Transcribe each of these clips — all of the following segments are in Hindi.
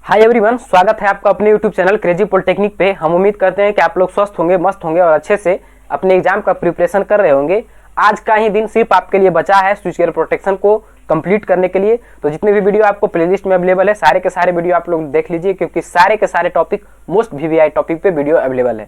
हाय एवरीवन, स्वागत है आपका अपने यूट्यूब चैनल क्रेजी पॉलिटेक्निक पे। हम उम्मीद करते हैं कि आप लोग स्वस्थ होंगे, मस्त होंगे और अच्छे से अपने एग्जाम का प्रिपरेशन कर रहे होंगे। आज का ही दिन सिर्फ आपके लिए बचा है स्विच गियर प्रोटेक्शन को कंप्लीट करने के लिए। तो जितने भी वीडियो आपको प्लेलिस्ट में अवेलेबल है, सारे के सारे वीडियो आप लोग देख लीजिए, क्योंकि सारे के सारे टॉपिक मोस्ट वीवीआई टॉपिक पे वीडियो अवेलेबल है।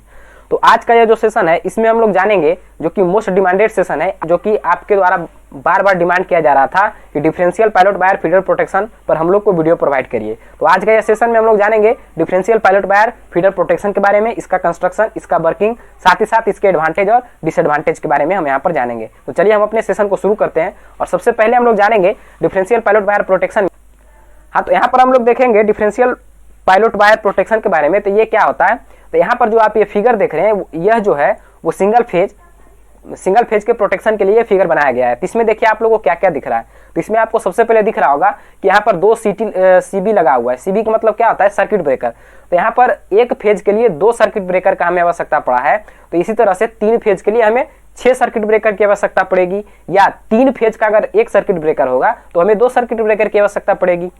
तो आज का यह जो सेशन है, इसमें हम लोग जानेंगे, जो कि मोस्ट डिमांडेड सेशन है, जो कि आपके द्वारा बार बार डिमांड किया जा रहा था कि differential pilot wire feeder protection पर हम लोग को वीडियो प्रोवाइड करिए। तो आज का यह सेशन में हम लोग जानेंगे differential pilot wire feeder protection के बारे में, इसका कंस्ट्रक्शन, इसका वर्किंग, साथ ही साथ इसके एडवांटेज और डिसएडवांटेज के बारे में हम यहाँ पर जानेंगे। तो चलिए हम अपने सेशन को शुरू करते हैं। और सबसे पहले हम लोग जानेंगे डिफरेंशियल पायलट वायर प्रोटेक्शन। हाँ, तो यहाँ पर हम लोग देखेंगे डिफरेंशियल पायलट वायर प्रोटेक्शन के बारे में। तो ये क्या होता है, तो यहाँ पर जो आप ये फिगर देख रहे हैं, यह जो है वो सिंगल फेज के प्रोटेक्शन के लिए फिगर बनाया गया है। तो इसमें देखिए आप लोगों को क्या क्या दिख रहा है। तो इसमें आपको सबसे पहले दिख रहा होगा कि यहाँ पर दो सीबी लगा हुआ है। सीबी का मतलब क्या होता है, सर्किट ब्रेकर। तो यहाँ पर एक फेज के लिए 2 सर्किट ब्रेकर का हमें आवश्यकता पड़ा है। तो इसी तरह से 3 फेज के लिए हमें 6 सर्किट ब्रेकर की आवश्यकता पड़ेगी, या 3 फेज का अगर 1 सर्किट ब्रेकर होगा तो हमें 2 सर्किट ब्रेकर की आवश्यकता पड़ेगी।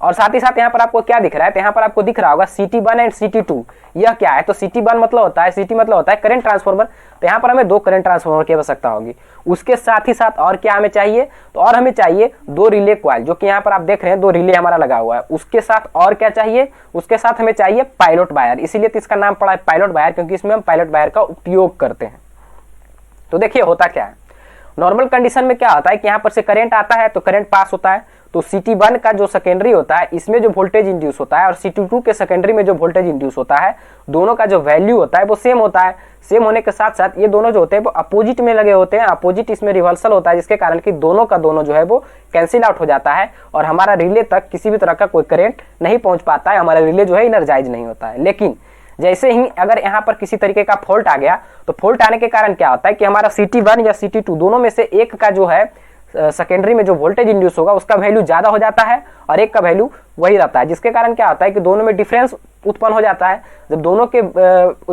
और साथ ही साथ यहाँ पर आपको क्या दिख रहा है, तो यहाँ पर आपको दिख रहा होगा CT1 एंड CT2। यह क्या है, तो CT1 मतलब होता है, CT मतलब होता है करंट ट्रांसफार्मर। तो यहाँ पर हमें 2 करंट ट्रांसफार्मर की आवश्यकता होगी। उसके साथ ही साथ और क्या हमें चाहिए, तो और हमें चाहिए 2 रिले कॉइल, जो कि यहाँ पर आप देख रहे हैं 2 रिले हमारा लगा हुआ है। उसके साथ और क्या चाहिए, उसके साथ हमें चाहिए पायलट वायर। इसीलिए तो इसका नाम पड़ा है पायलट वायर, क्योंकि इसमें हम पायलट वायर का उपयोग करते हैं। तो देखिए होता क्या है, नॉर्मल कंडीशन में क्या होता है कि यहाँ पर से करंट आता है तो करंट पास होता है। तो CT1 का जो सेकेंडरी होता है, इसमें जो वोल्टेज इंड्यूस होता है, और CT2 के सेकेंडरी में जो वोल्टेज इंड्यूस होता है, दोनों का जो वैल्यू होता है वो सेम होता है। सेम होने के साथ साथ ये दोनों जो होते हैं वो अपोजिट में लगे होते हैं। अपोजिट इसमें रिवर्सल होता है, जिसके कारण कि दोनों का दोनों जो है वो कैंसिल आउट हो जाता है और हमारा रिले तक किसी भी तरह का कोई करंट नहीं पहुंच पाता है। हमारा रिले जो है इनर्जाइज नहीं होता है। लेकिन जैसे ही अगर यहाँ पर किसी तरीके का फॉल्ट आ गया, तो फॉल्ट आने के कारण क्या होता है कि हमारा CT1 या CT2 दोनों में से एक का जो है सेकेंडरी में जो वोल्टेज इंड्यूस होगा उसका वैल्यू ज्यादा हो जाता है और एक का वैल्यू वही रहता है, जिसके कारण क्या होता है कि दोनों में डिफरेंस उत्पन्न हो जाता है। जब दोनों के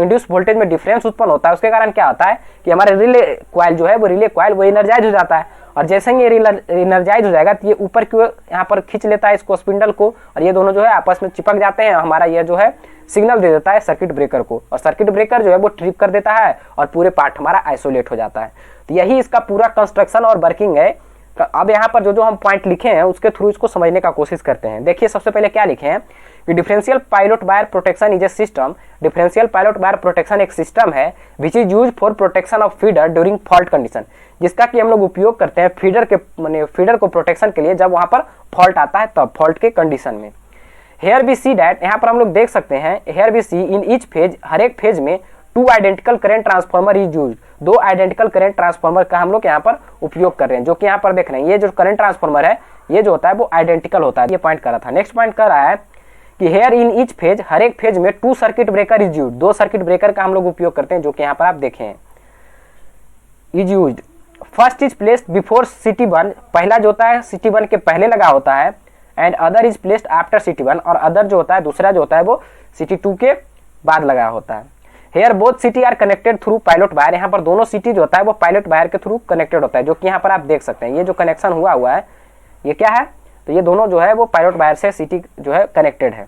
इंड्यूस वोल्टेज में डिफरेंस उत्पन्न होता है, उसके कारण क्या होता है कि हमारे रिले कॉइल जो है वो रिले कॉइल वो एनर्जाइज हो जाता है। और जैसे ही ये एनर्जाइज हो जाएगा तो ये ऊपर की ओर यहाँ पर खींच लेता है इसको, स्पिंडल को, और ये दोनों जो है आपस में चिपक जाते हैं। हमारा ये जो है सिग्नल दे देता है सर्किट ब्रेकर को, और सर्किट ब्रेकर जो है वो ट्रिप कर देता है और पूरे पार्ट हमारा आइसोलेट हो जाता है। तो यही इसका पूरा कंस्ट्रक्शन और वर्किंग है। तो अब यहाँ पर जो हम पॉइंट लिखे हैं उसके थ्रू इसको समझने का कोशिश करते हैं। देखिए सबसे पहले क्या लिखे हैं कि differential pilot wire protection is a system. Differential pilot wire protection एक सिस्टम है which is use for protection of feeder during fault condition, जिसका कि हम लोग उपयोग करते हैं फीडर के फीडर को प्रोटेक्शन के लिए जब वहां पर फॉल्ट आता है, तब फॉल्ट के कंडीशन में। हेयर वी सी डैट, यहाँ पर हम लोग देख सकते हैं, here we see in each phase, हर एक फेज में 2 identical current transformer is use. 2 identical current transformer का हम लोग यहाँ पर उपयोग कर रहे हैं, जो कि यहाँ पर देख रहे हैं। ये जो करंट ट्रांसफार्मर है, ये जो होता है वो आइडेंटिकल होता है। ये पॉइंट कर रहा था। नेक्स्ट पॉइंट कर रहा है कि हेयर इन ईच फेज, हर एक फेज में 2 circuit breaker is use. 2 circuit breaker का हम लोग उपयोग करते हैं, जो कि यहाँ पर आप देखें is use. First is placed before CT1, पहला जो होता है CT1 के पहले लगा होता है, and other is placed after CT1, और अदर जो होता है दूसरा जो होता है वो CT2 के बाद लगा होता है। Here both CT are connected through pilot wire, यहाँ पर दोनों CT जो होता है वो पायलट वायर के थ्रू कनेक्टेड होता है, जो कि यहाँ पर आप देख सकते हैं। ये जो कनेक्शन हुआ है ये क्या है, तो ये दोनों जो है वो पायलट वायर से CT जो है कनेक्टेड है।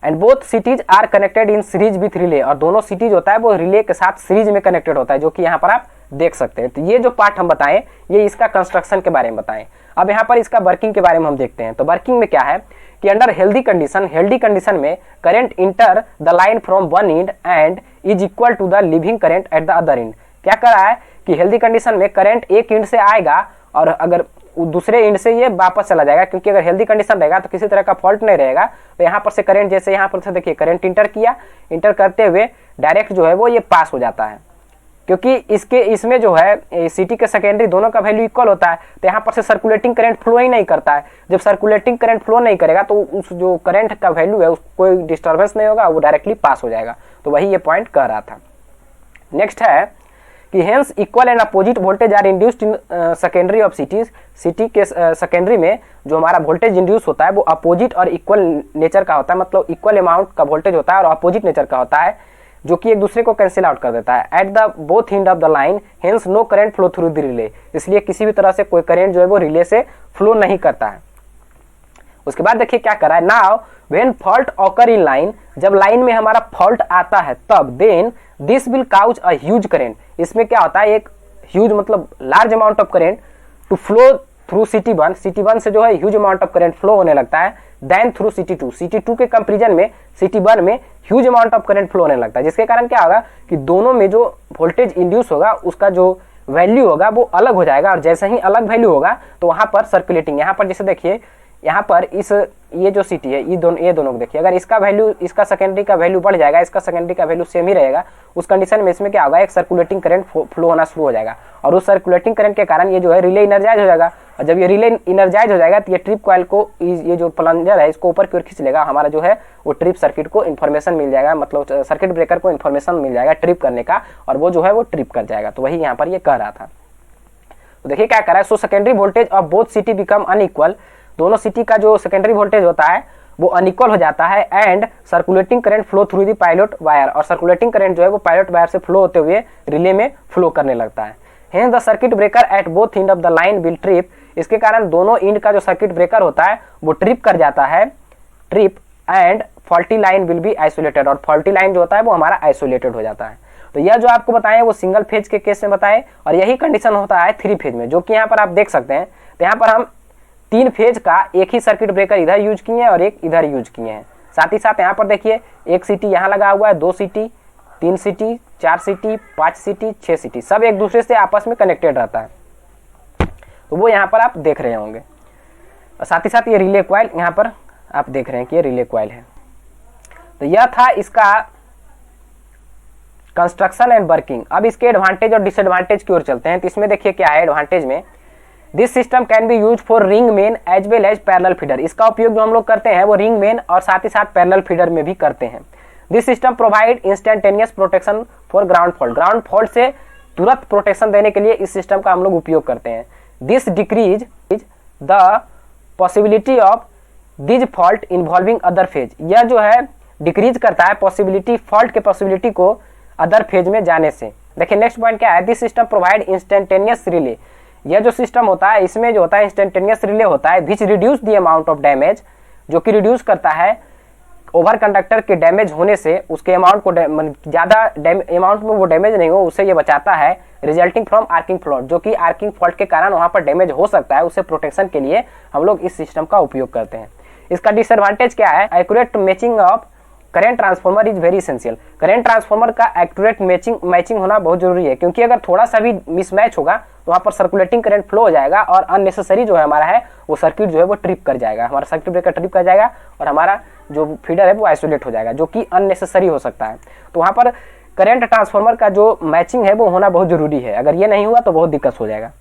And both CTs are connected in series with relay, और दोनों CT जो होता है वो रिले के साथ सीरीज में कनेक्टेड होता है, जो कि यहाँ पर आप देख सकते हैं। तो ये जो पार्ट हम बताएं ये इसका कंस्ट्रक्शन के बारे में बताएं। अब यहाँ पर इसका वर्किंग के बारे में हम देखते हैं। तो वर्किंग में क्या है कि अंडर हेल्दी कंडीशन में current enter the line from one end end is equal to the leaving current at the other end. क्या कर रहा है कि हेल्दी कंडीशन में करंट एक एंड से आएगा और अगर दूसरे एंड से ये वापस चला जाएगा, क्योंकि अगर हेल्दी कंडीशन रहेगा तो किसी तरह का फॉल्ट नहीं रहेगा। तो यहाँ पर से करंट, जैसे यहाँ पर से देखिए करंट इंटर किया, इंटर करते हुए डायरेक्ट जो है वो ये पास हो जाता है, क्योंकि इसमें जो है CT के सेकेंडरी दोनों का वैल्यू इक्वल होता है। तो यहाँ पर से सर्कुलेटिंग करंट फ्लो ही नहीं करता है। जब सर्कुलेटिंग करंट फ्लो नहीं करेगा तो उस जो करंट का वैल्यू है उसको कोई डिस्टर्बेंस नहीं होगा, वो डायरेक्टली पास हो जाएगा। तो वही ये पॉइंट कह रहा था। नेक्स्ट है कि hence equal and opposite voltage are induced in secondary of CT के सेकेंडरी में जो हमारा वोल्टेज इंड्यूस होता है वो अपोजिट और इक्वल नेचर का होता है, मतलब इक्वल अमाउंट का वोल्टेज होता है और अपोजिट नेचर का होता है, जो कि एक दूसरे को कैंसिल आउट कर देता है। At the both end of the line hence no current flow through the relay, इसलिए किसी भी तरह से कोई करंट जो है वो रिले से फ्लो नहीं करता है। उसके बाद देखिए क्या कर रहा है, now when fault occur in line, जब लाइन में हमारा फॉल्ट आता है तब then this will cause a huge current, इसमें क्या होता है एक ह्यूज मतलब large amount of current to flow through CT1, CT1 से जो है huge amount of current flow होने लगता है, देन थ्रू CT2, CT2 के कंपेरिजन में CT1 में huge amount of current flow होने लगता है, जिसके कारण क्या होगा कि दोनों में जो वोल्टेज इंड्यूस होगा उसका जो वैल्यू होगा वो अलग हो जाएगा, और जैसे ही अलग वैल्यू होगा तो वहां पर सर्कुलेटिंग, यहाँ पर जैसे देखिए यहाँ पर इस ये जो CT है ये दोनों को देखिए, अगर इसका वैल्यू इसका सेकेंडरी का वैल्यू बढ़ जाएगा, इसका सेकेंडरी का वैल्यू सेम ही रहेगा, उस कंडीशन में इसमें क्या होगा एक सर्कुलेटिंग करंट फ्लो होना शुरू हो जाएगा, और उस सर्कुलेटिंग करंट के कारण ये जो है रिले इनर्जाइज हो जाएगा, और जब ये रिले इनर्जाइज हो जाएगा तो ये ट्रिप कॉइल को ये जो प्लंजर है इसको ऊपर की ओर खींच लेगा, हमारा जो है वो ट्रिप सर्किट को इन्फॉर्मेशन मिल जाएगा, मतलब सर्किट ब्रेकर को इन्फॉर्मेशन मिल जाएगा ट्रिप करने का, और वो जो है वो ट्रिप कर जाएगा। तो वही यहाँ पर ये कह रहा था। तो देखिए क्या कर रहा है, so secondary voltage of both CT become unequal, दोनों CT का जो सेकेंडरी वोल्टेज होता है वो अनइक्वल हो जाता है, and circulating current flow through the pilot wire, और सर्कुलेटिंग करंट जो है वो पायलट वायर से फ्लो होते हुए रिले में फ्लो करने लगता है। Hence the circuit breaker at both end of the line will trip, इसके कारण दोनों एंड का जो सर्किट ब्रेकर होता है वो ट्रिप कर जाता है, trip, and faulty line will be isolated, और फॉल्टी लाइन जो होता है वो हमारा आइसोलेटेड हो जाता है। तो यह जो आपको बताएं वो सिंगल फेज के केस में बताएं, और यही कंडीशन होता है 3 फेज में, जो कि यहाँ पर आप देख सकते हैं। तो यहाँ पर हम 3 फेज का एक ही सर्किट ब्रेकर इधर यूज किए हैं और एक इधर यूज किए हैं। साथ ही साथ यहाँ पर देखिए एक CT यहाँ लगा हुआ है, 2 CT, 3 CT, 4 CT, 5 CT, 6 CT, सब एक दूसरे से आपस में कनेक्टेड रहता है, तो वो यहाँ पर आप देख रहे होंगे। और साथ ही साथ ये रिले कॉइल यहाँ पर आप देख रहे हैं कि ये रिले कॉइल है। तो यह था इसका कंस्ट्रक्शन एंड वर्किंग। अब इसके एडवांटेज और डिसएडवांटेज की ओर चलते हैं। तो इसमें देखिए क्या है एडवांटेज में, this system can be use for ring main as well as parallel feeder, इसका उपयोग जो हम लोग करते हैं वो रिंग मेन और साथ ही साथ पैरेलल फीडर में भी करते हैं। This system provide instantaneous protection for ground fault से तुरंत प्रोटेक्शन देने के लिए इस सिस्टम का हम लोग उपयोग करते हैं। This decrease the possibility of these fault involving other phase, यह जो है डिक्रीज करता है पॉसिबिलिटी, फॉल्ट के पॉसिबिलिटी को अदर फेज में जाने से। देखिए नेक्स्ट पॉइंट क्या है, this system provide instantaneous relay, यह जो सिस्टम होता है इसमें जो होता है इंस्टेंटेनियस रिले होता है, which reduce the amount of damage, जो कि रिड्यूस करता है ओवर कंडक्टर के डैमेज होने से, उसके अमाउंट को ज़्यादा अमाउंट में वो डैमेज नहीं हो उससे ये बचाता है, रिजल्टिंग फ्रॉम आर्किंग फॉल्ट, जो कि आर्किंग फॉल्ट के कारण वहाँ पर डैमेज हो सकता है, उससे प्रोटेक्शन के लिए हम लोग इस सिस्टम का उपयोग करते हैं। इसका डिसएडवांटेज क्या है, accurate matching of current transformer is very essential, current transformer का एक्यूरेट मैचिंग होना बहुत जरूरी है, क्योंकि अगर थोड़ा सा भी मिसमैच होगा तो वहाँ पर सर्कुलेटिंग करंट फ्लो हो जाएगा और अननेसेसरी जो है हमारा है वो सर्किट जो है वो ट्रिप कर जाएगा, हमारा सर्किट ब्रेकर ट्रिप कर जाएगा और हमारा जो फीडर है वो आइसोलेट हो जाएगा, जो कि अननेसेसरी हो सकता है। तो वहाँ पर करंट ट्रांसफार्मर का जो मैचिंग है वो होना बहुत जरूरी है, अगर ये नहीं हुआ तो बहुत दिक्कत हो जाएगा।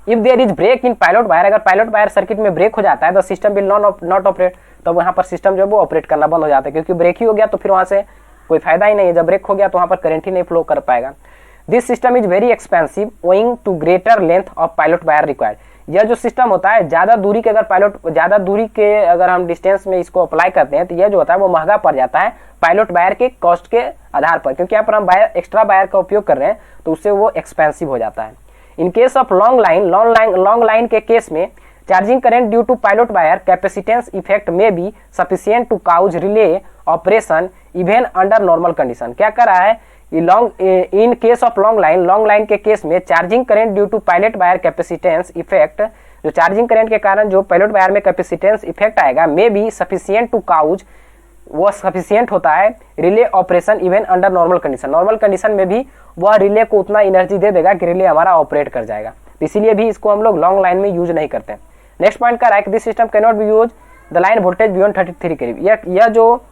If there is break in pilot wire, अगर पायलट वायर सर्किट में ब्रेक हो जाता है the system will not operate, तब वहाँ पर सिस्टम जो है वो ऑपरेट करना बंद हो जाता है, क्योंकि ब्रेक ही हो गया तो फिर वहाँ से कोई फायदा ही नहीं है, जब ब्रेक हो गया तो वहाँ पर करंट ही नहीं फ्लो कर पाएगा। This system is very expensive owing to greater length of pilot wire required, यह जो सिस्टम होता है ज़्यादा दूरी के अगर हम डिस्टेंस में इसको अप्लाई करते हैं तो यह जो होता है वो महंगा पड़ जाता है पायलट वायर के कॉस्ट के आधार पर, क्योंकि यहाँ पर हम एक्स्ट्रा वायर का उपयोग कर रहे हैं तो उससे वो एक्सपेंसिव हो जाता है। In case of long line के केस में charging current due to pilot wire capacitance effect may be sufficient to cause relay operation even under normal condition. क्या कर रहा है, in case of long line के केस में charging current due to pilot wire capacitance effect, जो चार्जिंग करंट के कारण जो पायलट वायर में कैपेसिटेंस इफेक्ट आएगा may be sufficient to cause, वो सफिशिएंट होता है relay operation even under normal condition में भी वह रिले को उतना एनर्जी दे देगा कि रिले हमारा ऑपरेट कर जाएगा, इसीलिए भी इसको हम लोग लॉन्ग लाइन में यूज नहीं करते हैं। नेक्स्ट पॉइंट का this system can not be use the line voltage beyond 33 kV, यह जो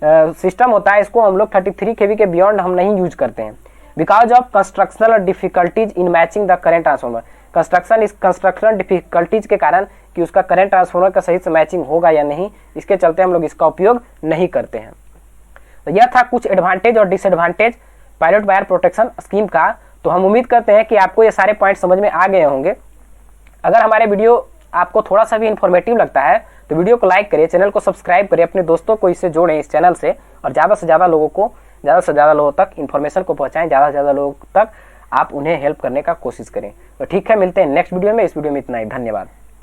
सिस्टम होता है इसको हम लोग 33 kV के बियॉन्ड हम नहीं यूज करते हैं, because of constructional difficulties in matching the current transformer, constructional difficulties के कारण कि उसका करंट ट्रांसफार्मर का सही से मैचिंग होगा या नहीं, इसके चलते हम लोग इसका उपयोग नहीं करते हैं। तो यह था कुछ एडवांटेज और disadvantage pilot wire protection scheme का। तो हम उम्मीद करते हैं कि आपको ये सारे पॉइंट समझ में आ गए होंगे। अगर हमारे वीडियो आपको थोड़ा सा भी इन्फॉर्मेटिव लगता है तो वीडियो को लाइक करिए, चैनल को सब्सक्राइब करिए, अपने दोस्तों को इससे जोड़ें इस चैनल से, और ज़्यादा से ज़्यादा लोगों तक इन्फॉर्मेशन को पहुँचाएं, ज़्यादा से ज़्यादा लोगों तक आप उन्हें हेल्प करने का कोशिश करें। तो ठीक है, मिलते हैं नेक्स्ट वीडियो में। इस वीडियो में इतना ही, धन्यवाद।